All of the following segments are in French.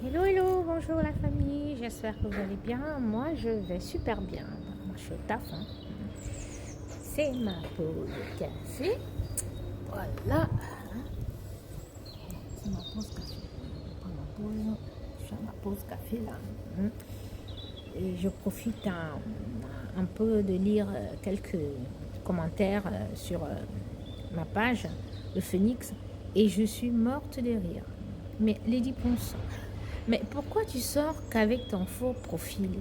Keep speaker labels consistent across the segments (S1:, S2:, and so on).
S1: Hello, hello, bonjour la famille, j'espère que vous allez bien. Moi, je vais super bien. Moi, je suis au taf. C'est ma pause café. Voilà. C'est ma pause café. Je prends ma pause. Je suis à ma pause café là. Et je profite un peu de lire quelques commentaires sur ma page, le Phoenix, et je suis morte de rire. Mais Lady Ponce, mais pourquoi tu sors qu'avec ton faux profil?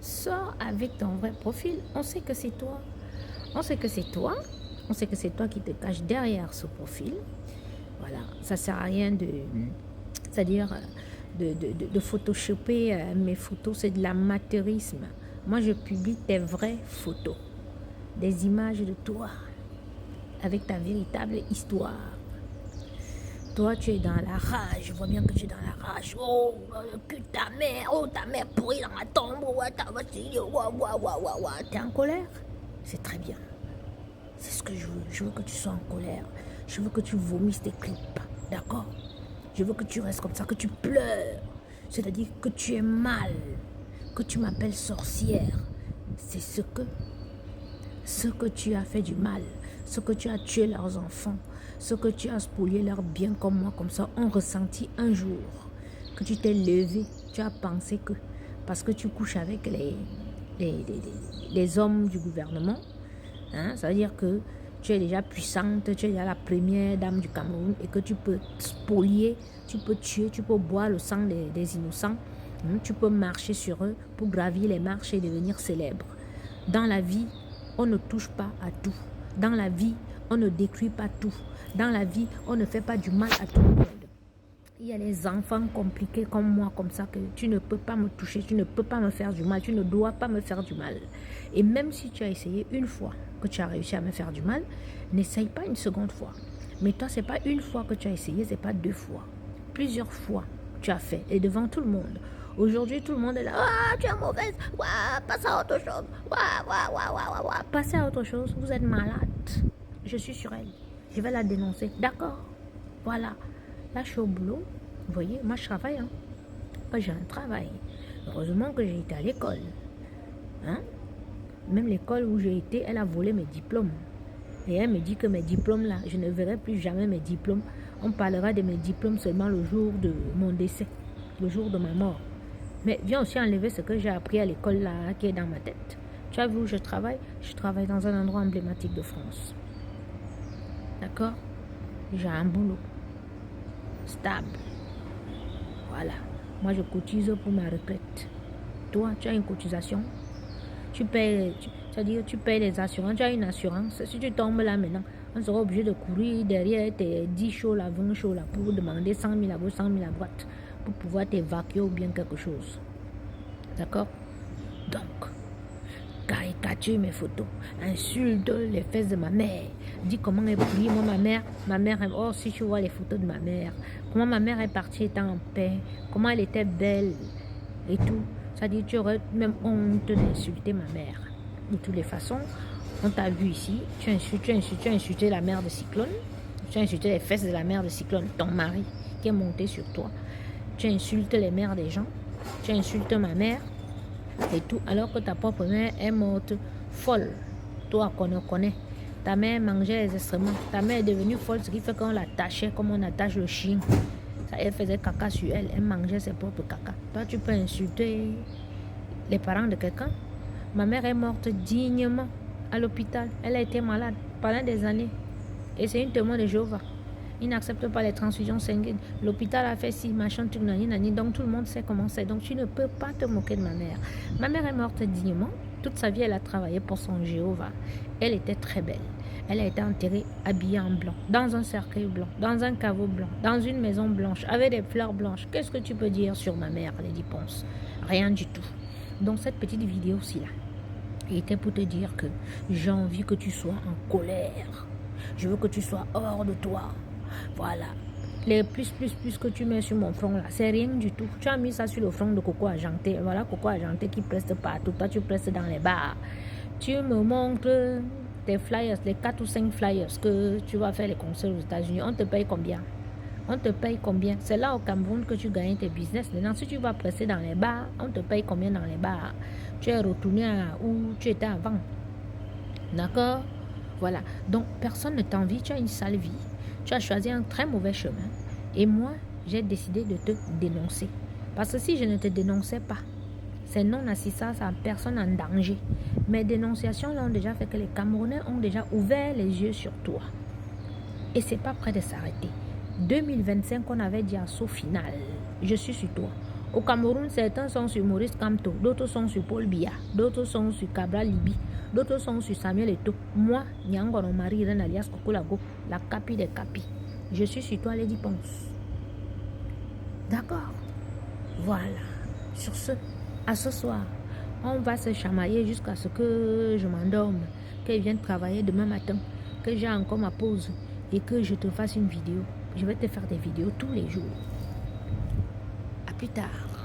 S1: Sors avec ton vrai profil. On sait que c'est toi. On sait que c'est toi. On sait que c'est toi qui te caches derrière ce profil. Voilà, ça sert à rien c'est-à-dire de photoshopper mes photos, c'est de l'amateurisme. Moi, je publie tes vraies photos, des images de toi, avec ta véritable histoire. Toi, tu es dans la rage. Je vois bien que tu es dans la rage. Oh, le cul de ta mère. Oh, ta mère pourrie dans la tombe. Ouais, ta voiture. T'es en colère? C'est très bien. C'est ce que je veux. Je veux que tu sois en colère. Je veux que tu vomisses tes clips. D'accord? Je veux que tu restes comme ça, que tu pleures. C'est-à-dire que tu es mal. Que tu m'appelles sorcière. C'est ce que tu as fait du mal, ce que tu as tué leurs enfants, ce que tu as spolié leurs biens comme moi, comme ça, ont ressenti un jour que tu t'es levé, tu as pensé que parce que tu couches avec les hommes du gouvernement, ça veut dire que tu es déjà puissante, tu es déjà la première dame du Cameroun et que tu peux spolier, tu peux tuer, tu peux boire le sang des innocents, tu peux marcher sur eux pour gravir les marches et devenir célèbre. Dans la vie, on ne touche pas à tout. Dans la vie, on ne détruit pas tout. Dans la vie, on ne fait pas du mal à tout le monde. Il y a les enfants compliqués comme moi, comme ça, que tu ne peux pas me toucher, tu ne peux pas me faire du mal, tu ne dois pas me faire du mal. Et même si tu as essayé une fois que tu as réussi à me faire du mal, n'essaye pas une seconde fois. Mais toi, c'est pas une fois que tu as essayé, c'est pas deux fois. Plusieurs fois, tu as fait, et devant tout le monde. Aujourd'hui, tout le monde est là. Ah, tu es mauvaise. Ouah, passe à autre chose. Ouah. Passez à autre chose. Vous êtes malade. Je suis sur elle. Je vais la dénoncer. D'accord? Voilà. Là, je suis au boulot. Vous voyez, moi, je travaille. Moi, j'ai un travail. Heureusement que j'ai été à l'école. Même l'école où j'ai été, elle a volé mes diplômes. Et elle me dit que mes diplômes, là, je ne verrai plus jamais mes diplômes. On parlera de mes diplômes seulement le jour de mon décès, le jour de ma mort. Mais viens aussi enlever ce que j'ai appris à l'école là, qui est dans ma tête. Tu as vu où je travaille? Je travaille dans un endroit emblématique de France. D'accord? J'ai un boulot stable. Voilà. Moi, je cotise pour ma retraite. Toi, tu as une cotisation. Tu payes, c'est-à-dire tu payes les assurances. Tu as une assurance. Si tu tombes là maintenant, on sera obligé de courir derrière tes 10 shows là, 20 shows là, pour demander 100 000 à gauche, 100 000 à droite, pour pouvoir t'évacuer ou bien quelque chose. D'accord? Donc, caricature mes photos, insulte les fesses de ma mère, dis comment elle prie. Moi, ma mère, oh, si tu vois les photos de ma mère, comment ma mère est partie étant en paix, comment elle était belle et tout. Ça dit, tu aurais même honte d'insulter ma mère. De toutes les façons, on t'a vu ici, tu as insulté la mère de Cyclone, tu as insulté les fesses de la mère de Cyclone, ton mari qui est monté sur toi. Tu insultes les mères des gens, tu insultes ma mère et tout, alors que ta propre mère est morte folle. Toi, qu'on connaît. Ta mère mangeait les excréments. Ta mère est devenue folle, ce qui fait qu'on l'attachait comme on attache le chien. Ça, elle faisait caca sur elle, elle mangeait ses propres caca. Toi, tu peux insulter les parents de quelqu'un. Ma mère est morte dignement à l'hôpital. Elle a été malade pendant des années. Et c'est une témoin de Jéhovah. Il n'accepte pas les transfusions sanguines. L'hôpital a fait si, machin, tout, nani. Donc tout le monde sait comment c'est. Donc tu ne peux pas te moquer de ma mère. Ma mère est morte dignement. Toute sa vie, elle a travaillé pour son Jéhovah. Elle était très belle. Elle a été enterrée habillée en blanc, dans un cercueil blanc, dans un caveau blanc, dans une maison blanche, avec des fleurs blanches. Qu'est-ce que tu peux dire sur ma mère, Lady Ponce? Rien du tout. Donc cette petite vidéo-ci là, était pour te dire que j'ai envie que tu sois en colère. Je veux que tu sois hors de toi. Voilà. Les plus que tu mets sur mon front là, c'est rien du tout. Tu as mis ça sur le front de Coco Argenté. Voilà, Coco Argenté qui preste partout. Toi, tu prestes dans les bars. Tu me montres tes flyers, les 4 ou 5 flyers que tu vas faire les concerts aux États-Unis. On te paye combien? On te paye combien? C'est là au Cameroun que tu gagnes tes business. Maintenant, si tu vas presser dans les bars, on te paye combien dans les bars? Tu es retourné à où tu étais avant. D'accord? Voilà. Donc, personne ne t'envie. Tu as une sale vie. Tu as choisi un très mauvais chemin. Et moi, j'ai décidé de te dénoncer. Parce que si je ne te dénonçais pas, c'est non-assistance à personne en danger. Mes dénonciations ont déjà fait que les Camerounais ont déjà ouvert les yeux sur toi. Et ce n'est pas prêt de s'arrêter. 2025, on avait dit assaut final. Je suis sur toi. Au Cameroun, certains sont sur Maurice Kamto, d'autres sont sur Paul Biya, d'autres sont sur Cabral Libi, d'autres sont sur Samuel Eto'o. Moi, Nyangono Marie Ren alias Kokolago, la capi des capis. Je suis sur toi, Lady Ponce. D'accord? Voilà. Sur ce, à ce soir, on va se chamailler jusqu'à ce que je m'endorme, qu'elle vienne travailler demain matin, que j'ai encore ma pause et que je te fasse une vidéo. Je vais te faire des vidéos tous les jours. À plus tard.